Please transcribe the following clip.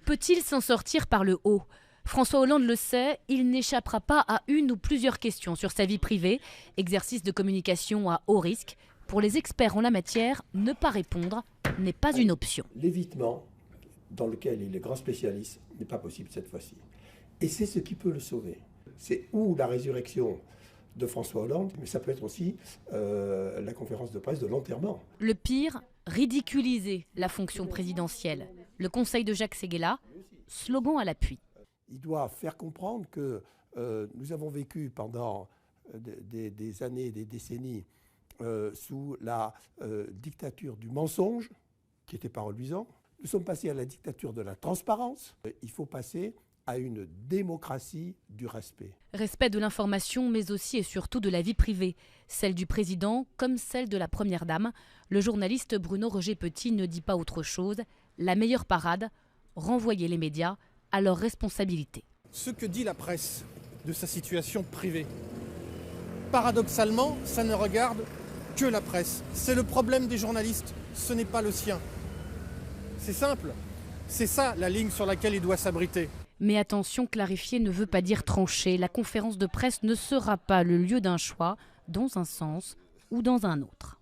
Peut-il s'en sortir par le haut ? François Hollande le sait, il n'échappera pas à une ou plusieurs questions sur sa vie privée, exercice de communication à haut risque. Pour les experts en la matière, ne pas répondre n'est pas une option. L'évitement, dans lequel il est grand spécialiste, n'est pas possible cette fois-ci. Et c'est ce qui peut le sauver. C'est ou la résurrection de François Hollande, mais ça peut être aussi la conférence de presse de l'enterrement. Le pire, ridiculiser la fonction présidentielle. Le conseil de Jacques Séguéla, slogan à l'appui. Il doit faire comprendre que nous avons vécu pendant des années, des décennies, sous la dictature du mensonge, qui n'était pas reluisant. Nous sommes passés à la dictature de la transparence. Il faut passer à une démocratie du respect. Respect de l'information, mais aussi et surtout de la vie privée, celle du président comme celle de la première dame. Le journaliste Bruno Roger-Petit ne dit pas autre chose. La meilleure parade, renvoyer les médias à leurs responsabilités. Ce que dit la presse de sa situation privée, paradoxalement, ça ne regarde que la presse. C'est le problème des journalistes, ce n'est pas le sien. C'est simple, c'est ça la ligne sur laquelle il doit s'abriter. Mais attention, clarifier ne veut pas dire trancher. La conférence de presse ne sera pas le lieu d'un choix dans un sens ou dans un autre.